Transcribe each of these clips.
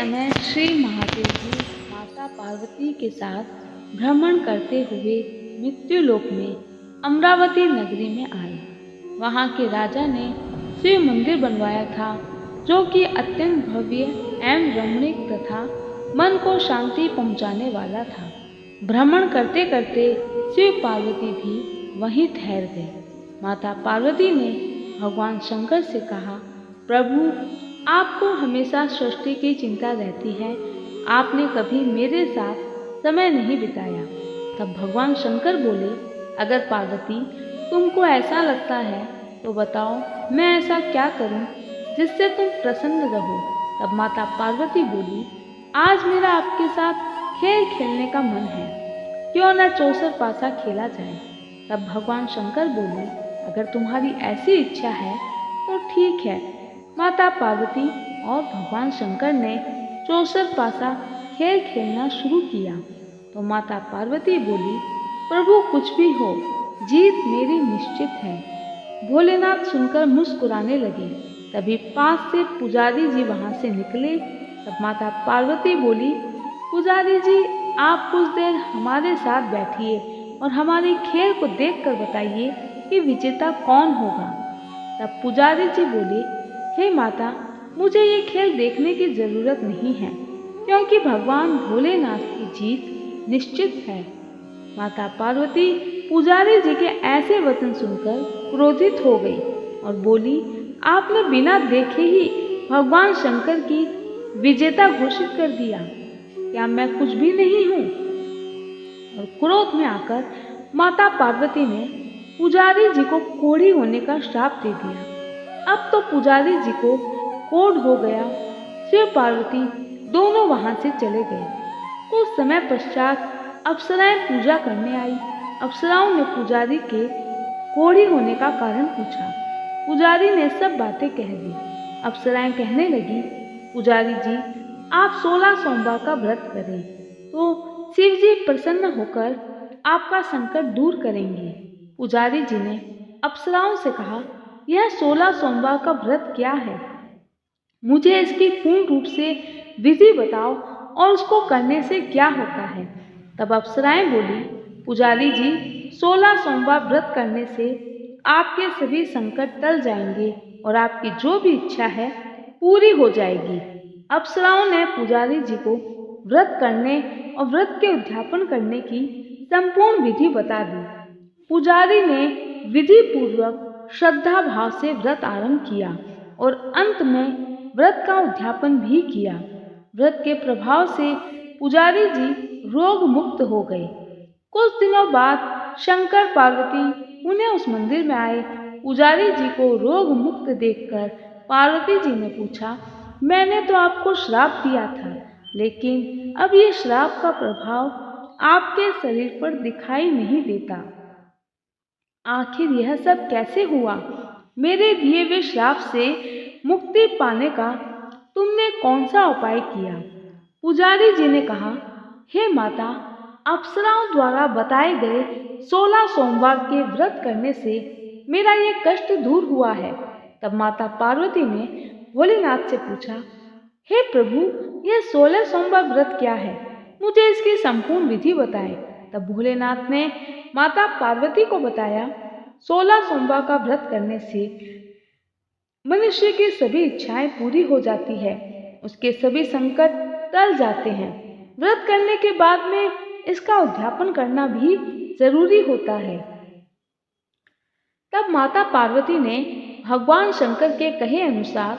समय श्री महादेव जी माता पार्वती के साथ भ्रमण करते हुए मृत्युलोक में अमरावती नगरी में आए। वहाँ के राजा ने शिव मंदिर बनवाया था, जो कि अत्यंत भव्य एवं रमणीक तथा मन को शांति पहुँचाने वाला था। भ्रमण करते करते शिव पार्वती भी वहीं ठहर गए। माता पार्वती ने भगवान शंकर से कहा, प्रभु, आपको हमेशा सृष्टि की चिंता रहती है, आपने कभी मेरे साथ समय नहीं बिताया। तब भगवान शंकर बोले, अगर पार्वती तुमको ऐसा लगता है तो बताओ मैं ऐसा क्या करूं जिससे तुम प्रसन्न रहो। तब माता पार्वती बोली, आज मेरा आपके साथ खेल खेलने का मन है, क्यों न चौसर पासा खेला जाए। तब भगवान शंकर बोले, अगर तुम्हारी ऐसी इच्छा है तो ठीक है। माता पार्वती और भगवान शंकर ने चौसर पासा खेल खेलना शुरू किया तो माता पार्वती बोली, प्रभु कुछ भी हो, जीत मेरी निश्चित है। भोलेनाथ सुनकर मुस्कुराने लगे। तभी पास से पुजारी जी वहां से निकले। तब माता पार्वती बोली, पुजारी जी, आप कुछ देर हमारे साथ बैठिए और हमारे खेल को देखकर बताइए कि विजेता कौन होगा। तब पुजारी जी बोले, हे माता, मुझे ये खेल देखने की जरूरत नहीं है, क्योंकि भगवान भोलेनाथ की जीत निश्चित है। माता पार्वती पुजारी जी के ऐसे वचन सुनकर क्रोधित हो गई और बोली, आपने बिना देखे ही भगवान शंकर की विजेता घोषित कर दिया। क्या मैं कुछ भी नहीं हूँ? और क्रोध में आकर माता पार्वती ने पुजारी जी को कोढ़ी होने का श्राप दे दिया। अब तो पुजारी जी को कोढ़ हो गया। शिव पार्वती दोनों वहां से चले गए। कुछ समय पश्चात अप्सराएं पूजा करने आई। अप्सराओं ने पुजारी के कोढ़ी होने का कारण पूछा। पुजारी ने सब बातें कह दी। अप्सराएं कहने लगी, पुजारी जी, आप 16 सोमवार का व्रत करें तो शिव जी प्रसन्न होकर आपका संकट दूर करेंगे। पुजारी जी ने अप्सराओं से कहा, यह 16 सोमवार का व्रत क्या है? मुझे इसकी पूर्ण रूप से विधि बताओ और उसको करने से क्या होता है। तब अप्सराएं बोली, पुजारी जी, 16 सोमवार व्रत करने से आपके सभी संकट टल जाएंगे और आपकी जो भी इच्छा है पूरी हो जाएगी। अप्सराओं ने पुजारी जी को व्रत करने और व्रत के उद्यापन करने की संपूर्ण विधि बता दी। पुजारी ने विधि पूर्वक श्रद्धा भाव से व्रत आरंभ किया और अंत में व्रत का उद्यापन भी किया। व्रत के प्रभाव से पुजारी जी रोग मुक्त हो गए। कुछ दिनों बाद शंकर पार्वती पुनः उस मंदिर में आए। पुजारी जी को रोग मुक्त देखकर पार्वती जी ने पूछा, मैंने तो आपको श्राप दिया था, लेकिन अब ये श्राप का प्रभाव आपके शरीर पर दिखाई नहीं देता। आखिर यह सब कैसे हुआ? मेरे दिए हुए श्राप से मुक्ति पाने का तुमने कौन सा उपाय किया? पुजारी जी ने कहा, हे माता, अप्सराओं द्वारा बताए गए 16 सोमवार के व्रत करने से मेरा ये कष्ट दूर हुआ है। तब माता पार्वती ने भोलेनाथ से पूछा, हे प्रभु, यह 16 सोमवार व्रत क्या है? मुझे इसकी संपूर्ण विधि बताएं। तब भोलेनाथ ने माता पार्वती को बताया, 16 सोमवार का व्रत करने से मनुष्य की सभी इच्छाएं पूरी हो जाती है, उसके सभी संकट टल जाते हैं। व्रत करने के बाद में इसका उद्यापन करना भी जरूरी होता है। तब माता पार्वती ने भगवान शंकर के कहे अनुसार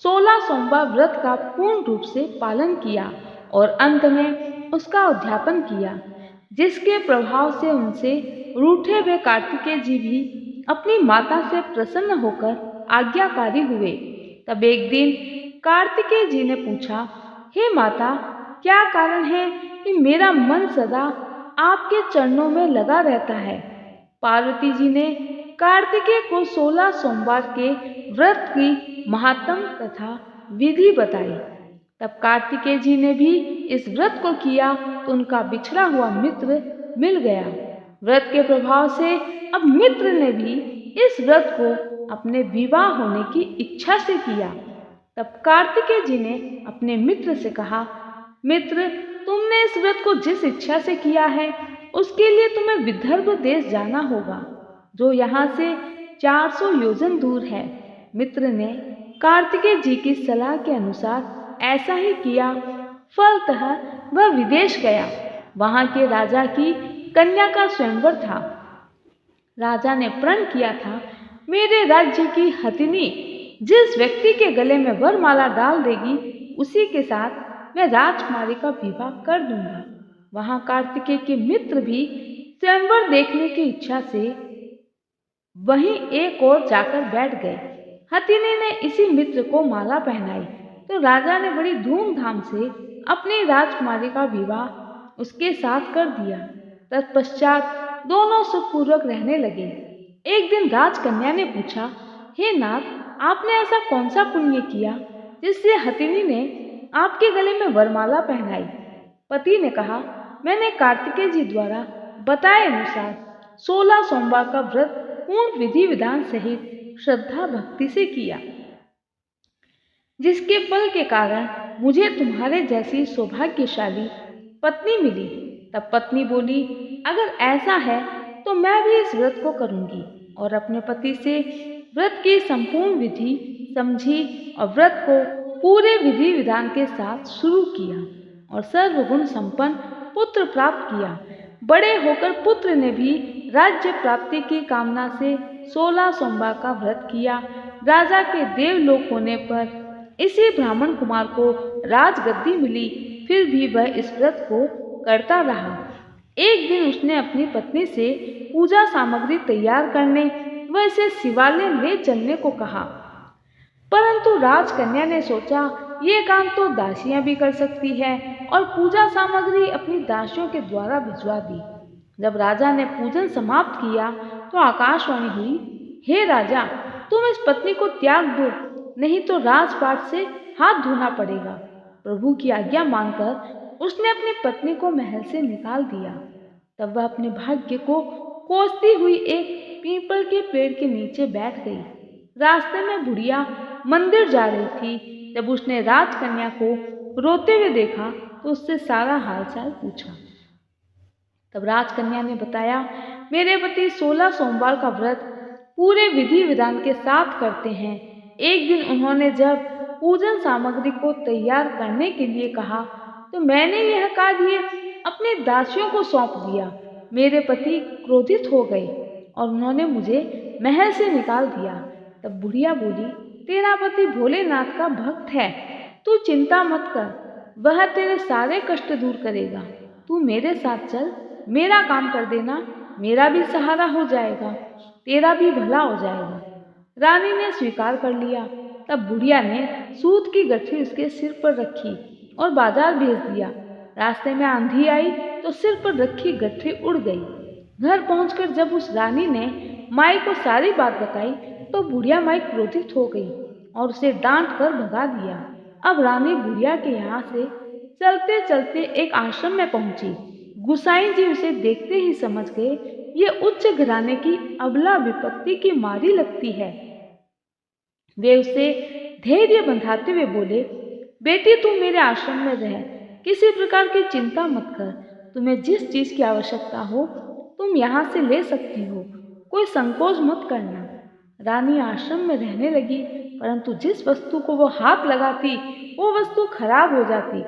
16 सोमवार व्रत का पूर्ण रूप से पालन किया और अंत में उसका उद्यापन किया, जिसके प्रभाव से उनसे रूठे हुए कार्तिकेय जी भी अपनी माता से प्रसन्न होकर आज्ञाकारी हुए। तब एक दिन कार्तिकेय जी ने पूछा, हे माता, क्या कारण है कि मेरा मन सदा आपके चरणों में लगा रहता है? पार्वती जी ने कार्तिकेय को 16 सोमवार के व्रत की महात्म तथा विधि बताई। तब कार्तिकेय जी ने भी इस व्रत को किया तो उनका बिछड़ा हुआ मित्र मिल गया। व्रत के प्रभाव से अब मित्र ने भी इस व्रत को अपने विवाह होने की इच्छा से किया। तब कार्तिकेय जी ने अपने मित्र से कहा, मित्र, तुमने इस व्रत को जिस इच्छा से किया है उसके लिए तुम्हें विदर्भ देश जाना होगा, जो यहाँ से 400 योजन दूर है। मित्र ने कार्तिकेय जी की सलाह के अनुसार ऐसा ही किया। फलतः वह विदेश गया। वहां के राजा की कन्या का स्वयंवर था। राजा ने प्रण किया था, मेरे राज्य की हथिनी जिस व्यक्ति के गले में वरमाला डाल देगी उसी के साथ मैं राजकुमारी का विवाह कर दूंगा। वहां कार्तिकेय के मित्र भी स्वयंवर देखने की इच्छा से वहीं एक ओर जाकर बैठ गए। हथिनी ने इसी मित्र को माला पहनाई तो राजा ने बड़ी धूमधाम से अपनी राजकुमारी का विवाह उसके साथ कर दिया। तत्पश्चात दोनों सुखपूर्वक रहने लगे। एक दिन राजकन्या ने पूछा, हे नाथ, आपने ऐसा कौन सा पुण्य किया जिससे हथिनी ने आपके गले में वरमाला पहनाई? पति ने कहा, मैंने कार्तिकेय जी द्वारा बताए अनुसार 16 सोमवार का व्रत पूर्ण विधि विधान सहित श्रद्धा भक्ति से किया, जिसके फल के कारण मुझे तुम्हारे जैसी सौभाग्यशाली पत्नी मिली। तब पत्नी बोली, अगर ऐसा है तो मैं भी इस व्रत को करूंगी, और अपने पति से व्रत की संपूर्ण विधि समझी और व्रत को पूरे विधि विधान के साथ शुरू किया और सर्वगुण संपन्न पुत्र प्राप्त किया। बड़े होकर पुत्र ने भी राज्य प्राप्ति की कामना से 16 सोमवार का व्रत किया। राजा के देवलोक होने पर इसी ब्राह्मण कुमार को राजगद्दी मिली, फिर भी वह इस व्रत को करता रहा। एक दिन उसने अपनी पत्नी से पूजा सामग्री तैयार करने व इसे शिवालय ले चलने को कहा, परंतु राजकन्या ने सोचा, ये काम तो दासियां भी कर सकती है, और पूजा सामग्री अपनी दासियों के द्वारा भिजवा दी। जब राजा ने पूजन समाप्त किया तो आकाशवाणी हुई, हे राजा, तुम इस पत्नी को त्याग दो, नहीं तो राजपाट से हाथ धोना पड़ेगा। प्रभु की आज्ञा मानकर उसने अपनी पत्नी को महल से निकाल दिया। तब वह अपने भाग्य को कोसती हुई एक पीपल के पेड़ के नीचे बैठ गई। रास्ते में बुढ़िया मंदिर जा रही थी। जब उसने राजकन्या को रोते हुए देखा तो उससे सारा हालचाल पूछा। तब राजकन्या ने बताया, मेरे पति 16 सोमवार का व्रत पूरे विधि विधान के साथ करते हैं। एक दिन उन्होंने जब पूजन सामग्री को तैयार करने के लिए कहा तो मैंने यह कार्य अपने दासियों को सौंप दिया। मेरे पति क्रोधित हो गए और उन्होंने मुझे महल से निकाल दिया। तब बुढ़िया बोली, तेरा पति भोलेनाथ का भक्त है, तू चिंता मत कर, वह तेरे सारे कष्ट दूर करेगा। तू मेरे साथ चल, मेरा काम कर देना, मेरा भी सहारा हो जाएगा, तेरा भी भला हो जाएगा। रानी ने स्वीकार कर लिया। तब बुढ़िया ने सूत की गठरी उसके सिर पर रखी और बाजार भेज दिया। रास्ते में आंधी आई तो सिर पर रखी गठरी उड़ गई। घर पहुंचकर जब उस रानी ने माई को सारी बात बताई तो बुढ़िया माई क्रोधित हो गई और उसे डांट कर भगा दिया। अब रानी बुढ़िया के यहाँ से चलते चलते एक आश्रम में पहुंची। गुसाई जी उसे देखते ही समझ गए, ये उच्च घराने की अबला विपत्ति की मारी लगती है। वे उसे धैर्य बंधाते हुए बोले, बेटी, तुम मेरे आश्रम में रह, किसी प्रकार की चिंता मत कर। तुम्हें जिस चीज की आवश्यकता हो तुम यहाँ से ले सकती हो, कोई संकोच मत करना। रानी आश्रम में रहने लगी, परंतु जिस वस्तु को वो हाथ लगाती वो वस्तु खराब हो जाती।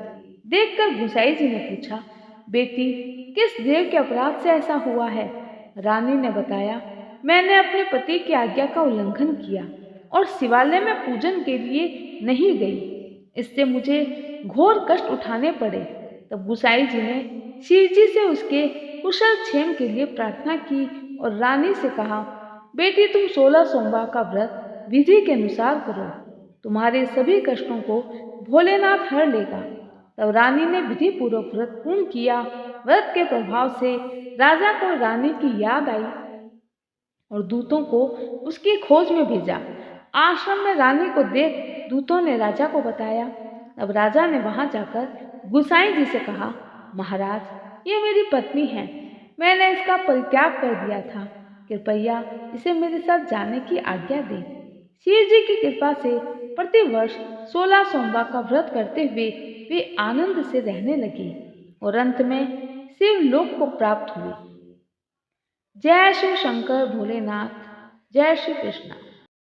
देखकर गुसाई जी ने पूछा, बेटी, किस देव के अपराध से ऐसा हुआ है? रानी ने बताया, मैंने अपने पति की आज्ञा का उल्लंघन किया और शिवालय में पूजन के लिए नहीं गई। इससे मुझे घोर कष्ट उठाने पड़े। तब गुसाई जी ने शिव जी से उसके कुशल क्षेम के लिए प्रार्थना की और रानी से कहा, बेटी, तुम 16 सोमवार का व्रत विधि के अनुसार करो, तुम्हारे सभी कष्टों को भोलेनाथ हर लेगा। तब रानी ने विधि पूर्वक व्रत पूर्ण किया। व्रत के प्रभाव से राजा को रानी की याद आई और दूतों को उसकी खोज में भेजा। आश्रम में रानी को देख दूतों ने राजा को बताया। तब राजा ने वहां जाकर गुसाई जी से कहा, महाराज, ये मेरी पत्नी है, मैंने इसका परित्याग कर दिया था, कृपया इसे मेरे साथ जाने की आज्ञा दें। शिव जी की कृपा से प्रतिवर्ष 16 सोमवार का व्रत करते हुए वे आनंद से रहने लगे और अंत में शिवलोक को प्राप्त हुए। जय शिव शंकर भोलेनाथ। जय श्री कृष्ण।